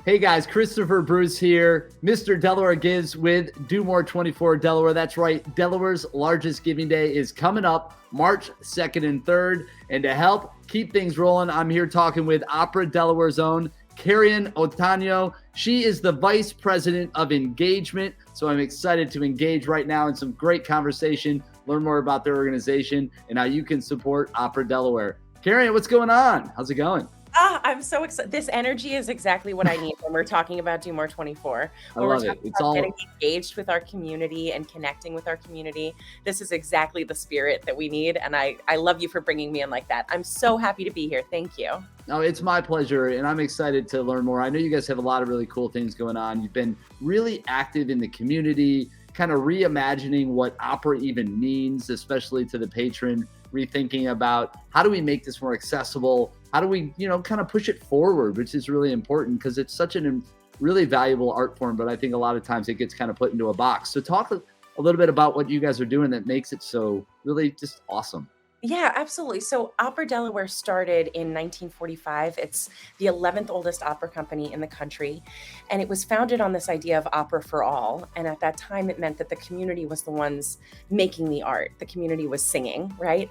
Hey guys, Christopher Bruce here, Mr. Delaware Gives with Do More 24 Delaware. That's right, Delaware's largest giving day is coming up March 2nd and 3rd. And to help keep things rolling, I'm here talking with Opera Delaware's own Karen Otano. She is the Vice President of Engagement. So I'm excited to engage right now in some great conversation, learn more about their organization and how you can support Opera Delaware. Karen, what's going on? How's it going? I'm so excited. This energy is exactly what I need when we're talking about Do More 24. I When we're love it. talking It's about all getting engaged with our community and connecting with our community, this is exactly the spirit that we need. And I love you for bringing me in like that. I'm so happy to be here. Thank you. No, it's my pleasure, and I'm excited to learn more. I know you guys have a lot of really cool things going on. You've been really active in the community, kind of reimagining what opera even means, especially to the patron, rethinking about how do we make this more accessible? How do we, kind of push it forward, which is really important because it's such really valuable art form, but I think a lot of times it gets kind of put into a box. So talk a little bit about what you guys are doing that makes it so really just awesome. Yeah, absolutely. So Opera Delaware started in 1945. It's the 11th oldest opera company in the country. And it was founded on this idea of opera for all. And at that time, it meant that the community was the ones making the art. The community was singing, right?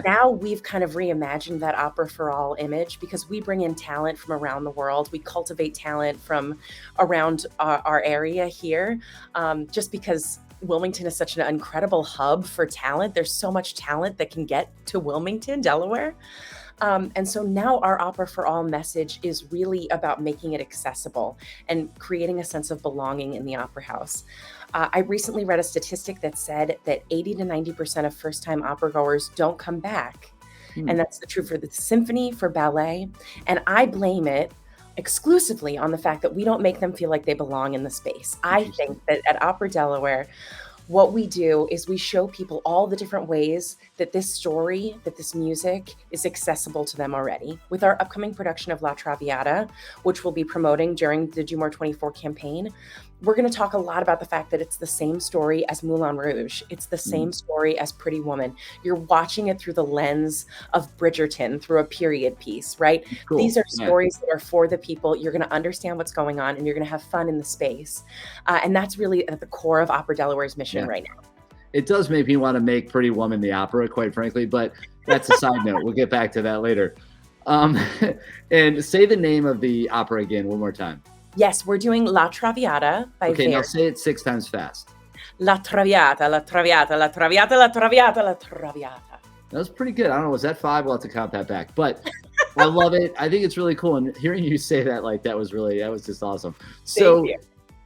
Now we've kind of reimagined that opera for all image because we bring in talent from around the world. We cultivate talent from around our area here, just because Wilmington is such an incredible hub for talent. There's so much talent that can get to Wilmington, Delaware. And so now our Opera for All message is really about making it accessible and creating a sense of belonging in the opera house. I recently read a statistic that said that 80 to 90% of first-time opera goers don't come back. And that's true for the symphony, for ballet. And I blame it exclusively on the fact that we don't make them feel like they belong in the space. I think that at Opera Delaware, what we do is we show people all the different ways that this story, that this music is accessible to them already. With our upcoming production of La Traviata, which we'll be promoting during the Do More 24 campaign, we're going to talk a lot about the fact that it's the same story as Moulin Rouge. It's the same story as Pretty Woman. You're watching it through the lens of Bridgerton, through a period piece, right? Cool. These are stories that are for the people. You're going to understand what's going on and you're going to have fun in the space. And that's really at the core of Opera Delaware's mission right now. It does make me want to make Pretty Woman the opera, quite frankly, but that's a side note. We'll get back to that later. And say the name of the opera again one more time. Yes, we're doing La Traviata by Okay, Verdi. now say it 6 times fast. La Traviata, La Traviata, La Traviata, La Traviata, La Traviata. That was pretty good. I don't know, was that 5? We'll have to count that back. But I love it. I think it's really cool. And hearing you say that like that was just awesome. So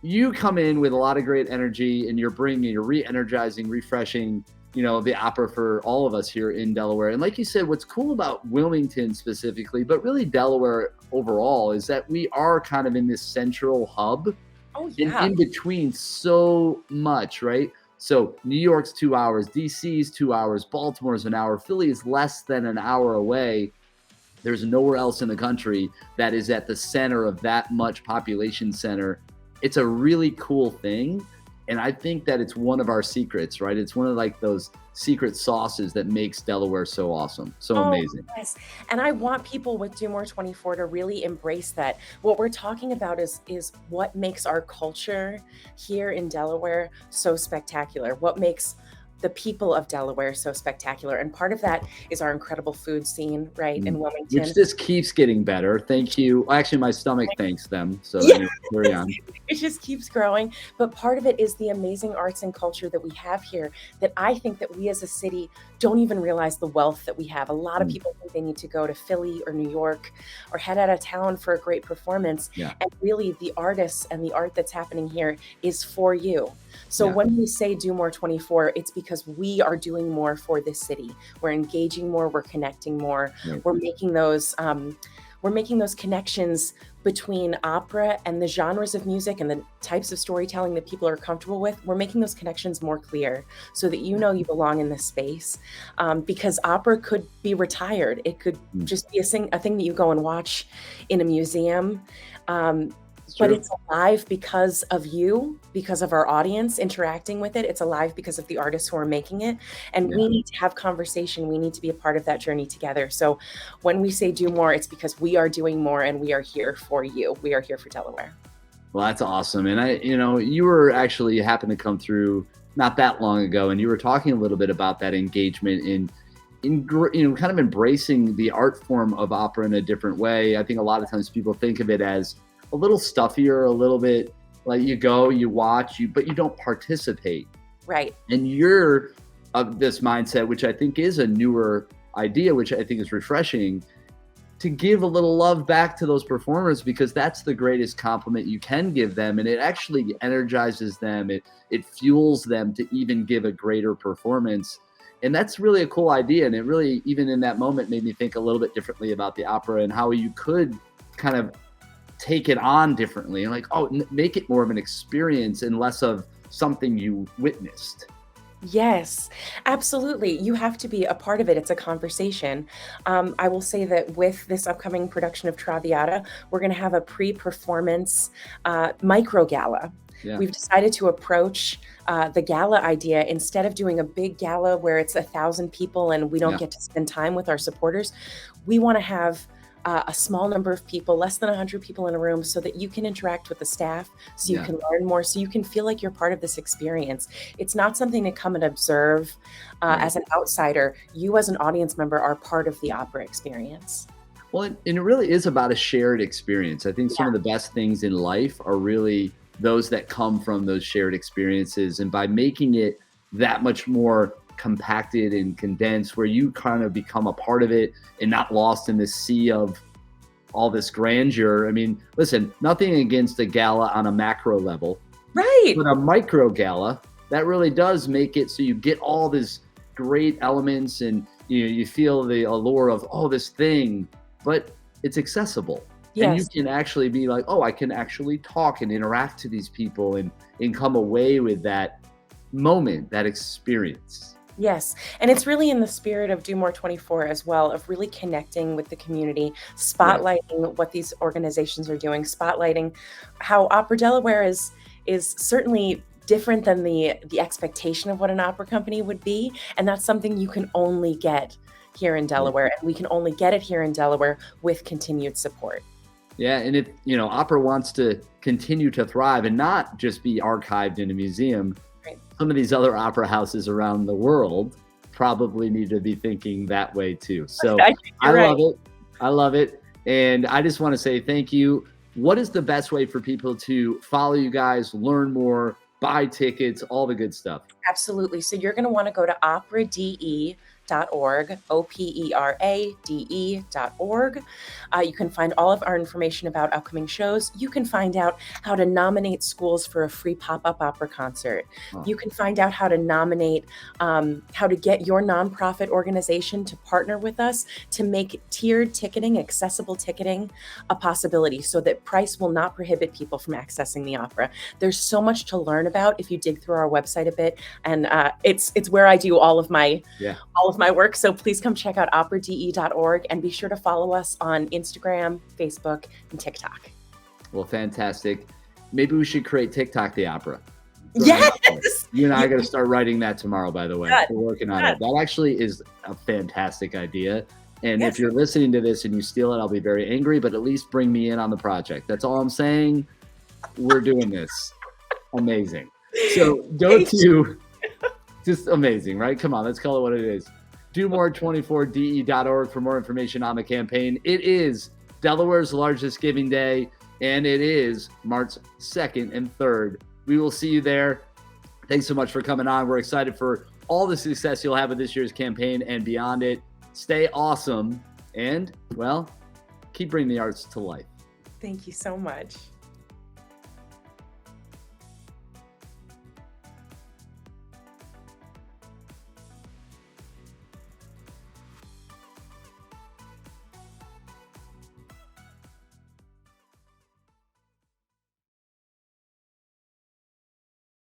you come in with a lot of great energy and you're re-energizing, refreshing, the opera for all of us here in Delaware. And like you said, what's cool about Wilmington specifically, but really Delaware overall, is that we are kind of in this central hub and in between so much, right? So New York's 2 hours, DC's 2 hours, Baltimore's an hour, Philly is less than an hour away. There's nowhere else in the country that is at the center of that much population center. It's a really cool thing. And I think that it's one of our secrets, right? It's one of like those secret sauces that makes Delaware so awesome, so amazing. Yes. And I want people with Do More 24 to really embrace that. What we're talking about is what makes our culture here in Delaware so spectacular, what makes the people of Delaware so spectacular. And part of that is our incredible food scene, right, in Wilmington. Which just keeps getting better. Thank you. Actually, my stomach thanks them. So anyway, carry on. It just keeps growing. But part of it is the amazing arts and culture that we have here that I think that we as a city don't even realize the wealth that we have. A lot of people think they need to go to Philly or New York or head out of town for a great performance. And really the artists and the art that's happening here is for you. So when we say Do More 24, it's because we are doing more for this city. We're engaging more, we're connecting more, we're making those connections between opera and the genres of music and the types of storytelling that people are comfortable with. We're making those connections more clear so that you belong in this space. Because opera could be retired. It could just be a thing that you go and watch in a museum. It's But true. it's alive because of you, because of our audience interacting with it. It's alive because of the artists who are making it. And Yeah. we need to have conversation. We need to be a part of that journey together. So when we say do more, it's because we are doing more and we are here for you. We are here for Delaware. Well, that's awesome. And you were actually you happened to come through not that long ago, and you were talking a little bit about that engagement in kind of embracing the art form of opera in a different way. I think a lot of times people think of it as a little stuffier, a little bit like you go, you watch, but you don't participate. Right. And you're of this mindset, which I think is a newer idea, which I think is refreshing, to give a little love back to those performers, because that's the greatest compliment you can give them, and it actually energizes them. It fuels them to even give a greater performance, and that's really a cool idea. And it really, even in that moment, made me think a little bit differently about the opera and how you could kind of take it on differently, and like, make it more of an experience and less of something you witnessed. Yes, absolutely. You have to be a part of it. It's a conversation. I will say that with this upcoming production of Traviata, we're going to have a pre-performance micro gala. Yeah. We've decided to approach the gala idea instead of doing a big gala where it's 1,000 people and we don't Yeah. get to spend time with our supporters. We want to have a small number of people, less than 100 people in a room, so that you can interact with the staff, so you Yeah. can learn more, so you can feel like you're part of this experience. It's not something to come and observe Right. as an outsider. You as an audience member are part of the opera experience. Well, and it really is about a shared experience. I think some of the best things in life are really those that come from those shared experiences. And by making it that much more compacted and condensed, where you kind of become a part of it and not lost in this sea of all this grandeur. I mean, listen, nothing against a gala on a macro level, Right. but a micro gala that really does make it so you get all these great elements, and you feel the allure of this thing, but it's accessible. And you Yes. can actually be like, I can actually talk and interact to these people, and come away with that moment, that experience. Yes. And it's really in the spirit of Do More 24 as well, of really connecting with the community, Yeah. spotlighting what these organizations are doing, spotlighting how Opera Delaware is certainly different than the expectation of what an opera company would be. And that's something you can only get here in Delaware. And we can only get it here in Delaware with continued support. Yeah, and if opera wants to continue to thrive and not just be archived in a museum, Right. some of these other opera houses around the world probably need to be thinking that way too. So I think I you're right. love it. I love it. And I just want to say thank you. What is the best way for people to follow you guys, learn more, buy tickets, all the good stuff? Absolutely. So you're going to want to go to operade.org, operade.org. You can find all of our information about upcoming shows. You can find out how to nominate schools for a free pop-up opera concert. Oh. You can find out how to nominate, how to get your nonprofit organization to partner with us to make tiered ticketing, accessible ticketing, a possibility, so that price will not prohibit people from accessing the opera. There's so much to learn about if you dig through our website a bit, and it's where I do all of my work. So please come check out operade.org, and be sure to follow us on Instagram, Facebook, and TikTok. Well, fantastic. Maybe we should create TikTok the opera. Yes. You and I got to start writing that tomorrow, by the way. Good. We're working on it. That actually is a fantastic idea. And Yes. if you're listening to this and you steal it, I'll be very angry, but at least bring me in on the project. That's all I'm saying. We're doing this. Amazing. So go to just amazing, right? Come on, let's call it what it is. DoMore24DE.org for more information on the campaign. It is Delaware's largest giving day, and it is March 2nd and 3rd. We will see you there. Thanks so much for coming on. We're excited for all the success you'll have with this year's campaign and beyond it. Stay awesome, and, well, keep bringing the arts to life. Thank you so much.